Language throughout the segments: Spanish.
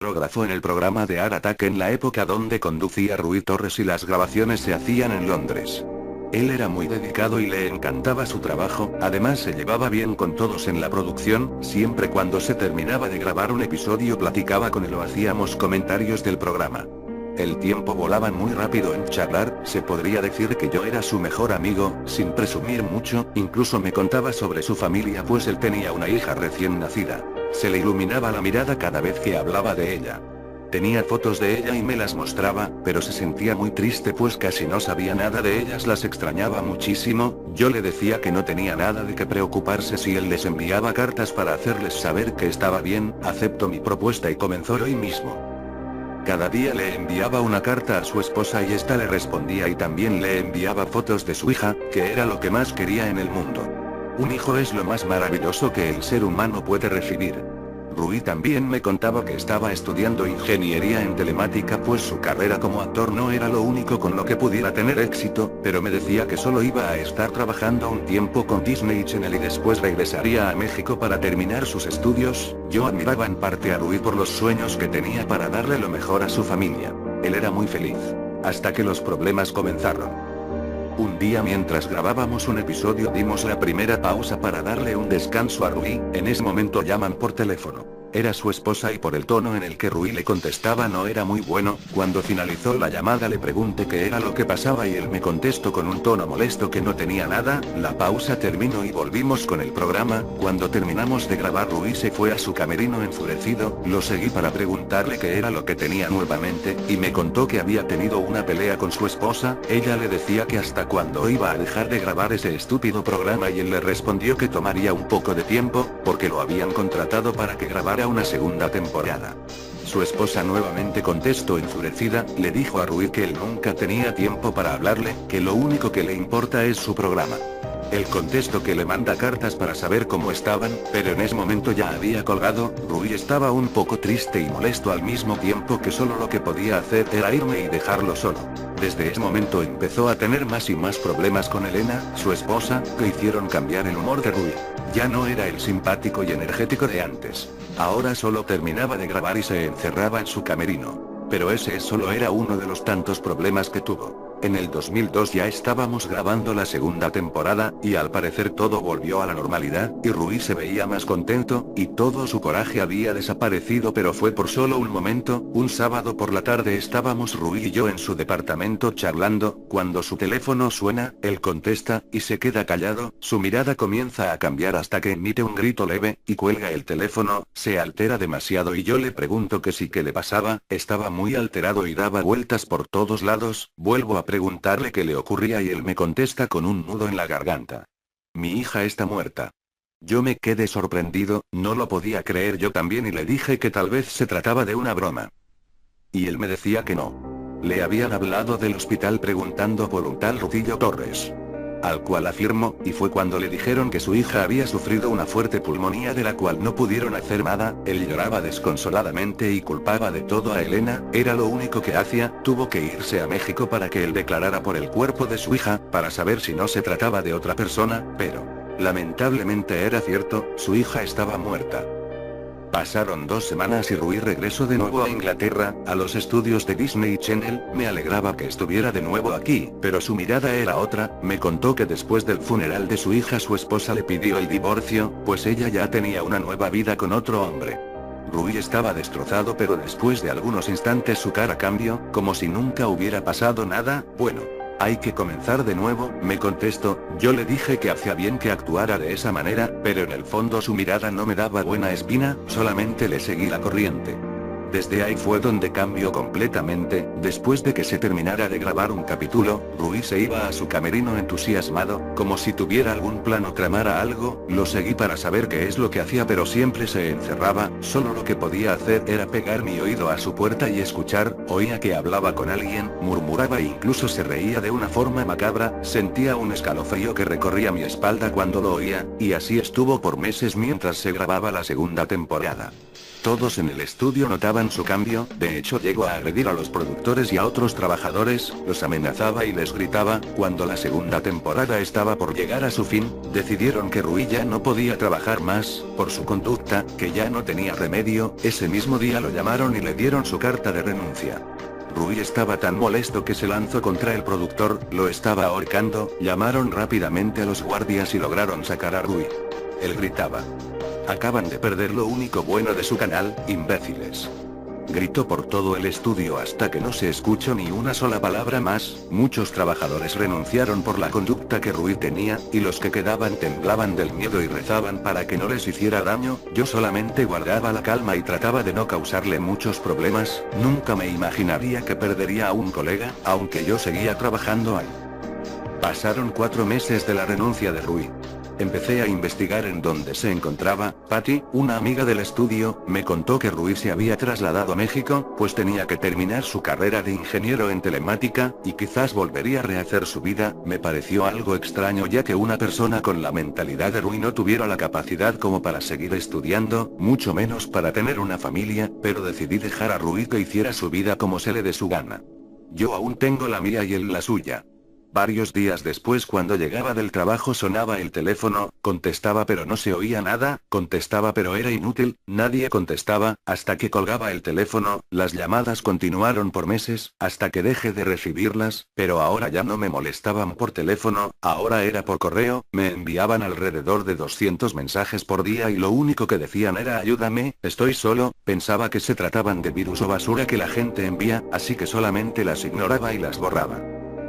camarógrafo en el programa de Art Attack en la época donde conducía Rui Torres y las grabaciones se hacían en Londres. Él era muy dedicado y le encantaba su trabajo, además se llevaba bien con todos en la producción, siempre cuando se terminaba de grabar un episodio platicaba con él o hacíamos comentarios del programa. El tiempo volaba muy rápido en charlar, se podría decir que yo era su mejor amigo, sin presumir mucho, incluso me contaba sobre su familia pues él tenía una hija recién nacida. Se le iluminaba la mirada cada vez que hablaba de ella. Tenía fotos de ella y me las mostraba, pero se sentía muy triste pues casi no sabía nada de ellas, las extrañaba muchísimo. Yo le decía que no tenía nada de qué preocuparse si él les enviaba cartas para hacerles saber que estaba bien, aceptó mi propuesta y comenzó hoy mismo. Cada día le enviaba una carta a su esposa y esta le respondía y también le enviaba fotos de su hija, que era lo que más quería en el mundo. Un hijo es lo más maravilloso que el ser humano puede recibir. Rui también me contaba que estaba estudiando ingeniería en telemática pues su carrera como actor no era lo único con lo que pudiera tener éxito, pero me decía que solo iba a estar trabajando un tiempo con Disney Channel y después regresaría a México para terminar sus estudios. Yo admiraba en parte a Rui por los sueños que tenía para darle lo mejor a su familia. Él era muy feliz. Hasta que los problemas comenzaron. Un día mientras grabábamos un episodio dimos la primera pausa para darle un descanso a Rui, en ese momento llaman por teléfono. Era su esposa y por el tono en el que Rui le contestaba no era muy bueno. Cuando finalizó la llamada le pregunté qué era lo que pasaba y él me contestó con un tono molesto que no tenía nada. La pausa terminó y volvimos con el programa. Cuando terminamos de grabar Rui se fue a su camerino enfurecido, lo seguí para preguntarle qué era lo que tenía nuevamente, y me contó que había tenido una pelea con su esposa. Ella le decía que hasta cuándo iba a dejar de grabar ese estúpido programa y él le respondió que tomaría un poco de tiempo, porque lo habían contratado para que grabara una segunda temporada. Su esposa nuevamente contestó enfurecida, le dijo a Rui que él nunca tenía tiempo para hablarle, que lo único que le importa es su programa. Él contestó que le manda cartas para saber cómo estaban, pero en ese momento ya había colgado. Rui estaba un poco triste y molesto al mismo tiempo que solo lo que podía hacer era irme y dejarlo solo. Desde ese momento empezó a tener más y más problemas con Elena, su esposa, que hicieron cambiar el humor de Rui. Ya no era el simpático y energético de antes. Ahora solo terminaba de grabar y se encerraba en su camerino. Pero ese solo era uno de los tantos problemas que tuvo. En el 2002 ya estábamos grabando la segunda temporada, y al parecer todo volvió a la normalidad, y Rui se veía más contento, y todo su coraje había desaparecido pero fue por solo un momento. Un sábado por la tarde estábamos Rui y yo en su departamento charlando, cuando su teléfono suena, él contesta, y se queda callado, su mirada comienza a cambiar hasta que emite un grito leve, y cuelga el teléfono, se altera demasiado y yo le pregunto que sí, qué le pasaba. Estaba muy alterado y daba vueltas por todos lados. Vuelvo a preguntarle qué le ocurría y él me contesta con un nudo en la garganta. Mi hija está muerta. Yo me quedé sorprendido, no lo podía creer yo también y le dije que tal vez se trataba de una broma. Y él me decía que no. Le habían hablado del hospital preguntando por un tal Rutillo Torres. Al cual afirmó, y fue cuando le dijeron que su hija había sufrido una fuerte pulmonía de la cual no pudieron hacer nada. Él lloraba desconsoladamente y culpaba de todo a Elena, era lo único que hacía. Tuvo que irse a México para que él declarara por el cuerpo de su hija, para saber si no se trataba de otra persona, pero, lamentablemente era cierto, su hija estaba muerta. Pasaron 2 semanas y Rui regresó de nuevo a Inglaterra, a los estudios de Disney Channel. Me alegraba que estuviera de nuevo aquí, pero su mirada era otra. Me contó que después del funeral de su hija su esposa le pidió el divorcio, pues ella ya tenía una nueva vida con otro hombre. Rui estaba destrozado pero después de algunos instantes su cara cambió, como si nunca hubiera pasado nada. Bueno, hay que comenzar de nuevo, me contestó. Yo le dije que hacía bien que actuara de esa manera, pero en el fondo su mirada no me daba buena espina, solamente le seguí la corriente. Desde ahí fue donde cambió completamente. Después de que se terminara de grabar un capítulo, Rui se iba a su camerino entusiasmado, como si tuviera algún plan o tramara algo. Lo seguí para saber qué es lo que hacía pero siempre se encerraba. Solo lo que podía hacer era pegar mi oído a su puerta y escuchar. Oía que hablaba con alguien, murmuraba e incluso se reía de una forma macabra. Sentía un escalofrío que recorría mi espalda cuando lo oía, y así estuvo por meses mientras se grababa la segunda temporada. Todos en el estudio notaban su cambio, de hecho llegó a agredir a los productores y a otros trabajadores, los amenazaba y les gritaba. Cuando la segunda temporada estaba por llegar a su fin, decidieron que Rui ya no podía trabajar más, por su conducta, que ya no tenía remedio. Ese mismo día lo llamaron y le dieron su carta de renuncia. Rui estaba tan molesto que se lanzó contra el productor, lo estaba ahorcando. Llamaron rápidamente a los guardias y lograron sacar a Rui. Él gritaba: "Acaban de perder lo único bueno de su canal, imbéciles". Gritó por todo el estudio hasta que no se escuchó ni una sola palabra más. Muchos trabajadores renunciaron por la conducta que Rui tenía, y los que quedaban temblaban del miedo y rezaban para que no les hiciera daño. Yo solamente guardaba la calma y trataba de no causarle muchos problemas. Nunca me imaginaría que perdería a un colega, aunque yo seguía trabajando ahí. Pasaron 4 meses de la renuncia de Rui. Empecé a investigar en dónde se encontraba. Patty, una amiga del estudio, me contó que Rui se había trasladado a México, pues tenía que terminar su carrera de ingeniero en telemática, y quizás volvería a rehacer su vida. Me pareció algo extraño ya que una persona con la mentalidad de Rui no tuviera la capacidad como para seguir estudiando, mucho menos para tener una familia, pero decidí dejar a Rui que hiciera su vida como se le dé su gana. Yo aún tengo la mía y él la suya. Varios días después, cuando llegaba del trabajo, sonaba el teléfono, contestaba pero no se oía nada, contestaba pero era inútil, nadie contestaba. Hasta que colgaba el teléfono, las llamadas continuaron por meses, hasta que dejé de recibirlas, pero ahora ya no me molestaban por teléfono, ahora era por correo. Me enviaban alrededor de 200 mensajes por día y lo único que decían era: "Ayúdame, estoy solo". Pensaba que se trataban de virus o basura que la gente envía, así que solamente las ignoraba y las borraba.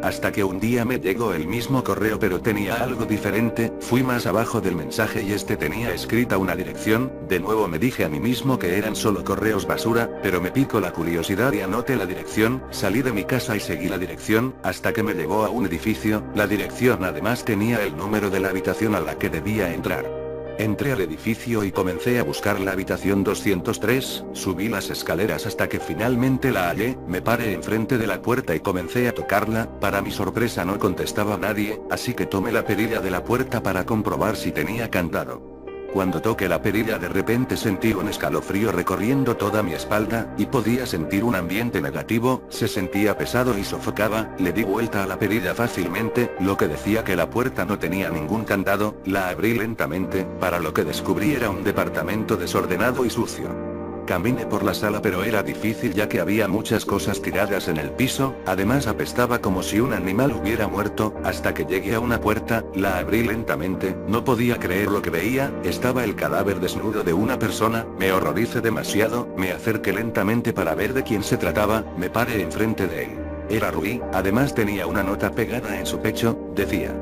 Hasta que un día me llegó el mismo correo pero tenía algo diferente. Fui más abajo del mensaje y este tenía escrita una dirección. De nuevo me dije a mí mismo que eran solo correos basura, pero me picó la curiosidad y anoté la dirección. Salí de mi casa y seguí la dirección, hasta que me llevó a un edificio. La dirección además tenía el número de la habitación a la que debía entrar. Entré al edificio y comencé a buscar la habitación 203, subí las escaleras hasta que finalmente la hallé, me paré enfrente de la puerta y comencé a tocarla. Para mi sorpresa no contestaba nadie, así que tomé la perilla de la puerta para comprobar si tenía candado. Cuando toqué la perilla de repente sentí un escalofrío recorriendo toda mi espalda, y podía sentir un ambiente negativo, se sentía pesado y sofocaba. Le di vuelta a la perilla fácilmente, lo que decía que la puerta no tenía ningún candado. La abrí lentamente, para lo que descubrí era un departamento desordenado y sucio. Caminé por la sala pero era difícil ya que había muchas cosas tiradas en el piso, además apestaba como si un animal hubiera muerto, hasta que llegué a una puerta, la abrí lentamente. No podía creer lo que veía, estaba el cadáver desnudo de una persona. Me horroricé demasiado, me acerqué lentamente para ver de quién se trataba, me paré enfrente de él. Era Rui, además tenía una nota pegada en su pecho, decía: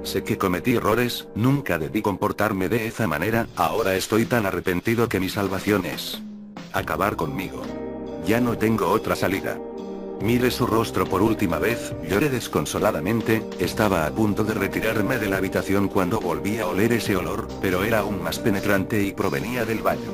"Sé que cometí errores, nunca debí comportarme de esa manera, ahora estoy tan arrepentido que mi salvación es acabar conmigo. Ya no tengo otra salida". Miré su rostro por última vez, lloré desconsoladamente. Estaba a punto de retirarme de la habitación cuando volví a oler ese olor, pero era aún más penetrante y provenía del baño.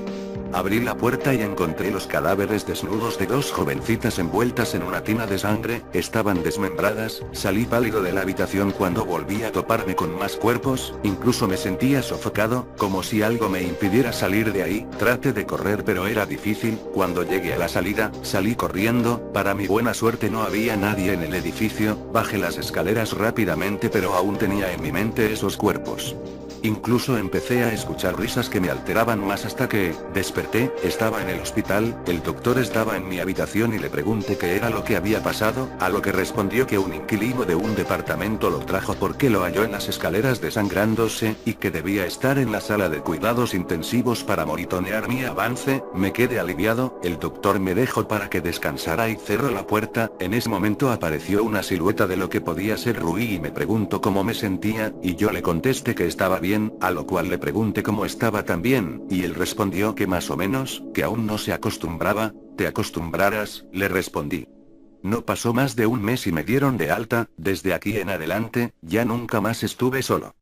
Abrí la puerta y encontré los cadáveres desnudos de 2 jovencitas envueltas en una tina de sangre, estaban desmembradas. Salí pálido de la habitación cuando volví a toparme con más cuerpos, incluso me sentía sofocado, como si algo me impidiera salir de ahí. Traté de correr pero era difícil. Cuando llegué a la salida, salí corriendo. Para mi buena suerte no había nadie en el edificio. Bajé las escaleras rápidamente pero aún tenía en mi mente esos cuerpos. Incluso empecé a escuchar risas que me alteraban más hasta que desperté. Estaba en el hospital, el doctor estaba en mi habitación y le pregunté qué era lo que había pasado, a lo que respondió que un inquilino de un departamento lo trajo porque lo halló en las escaleras desangrándose, y que debía estar en la sala de cuidados intensivos para monitorear mi avance. Me quedé aliviado, el doctor me dejó para que descansara y cerró la puerta. En ese momento apareció una silueta de lo que podía ser Rui y me preguntó cómo me sentía, y yo le contesté que estaba bien, a lo cual le pregunté cómo estaba también, y él respondió que más o menos, que aún no se acostumbraba. "Te acostumbrarás", le respondí. No pasó más de un mes y me dieron de alta. Desde aquí en adelante, ya nunca más estuve solo.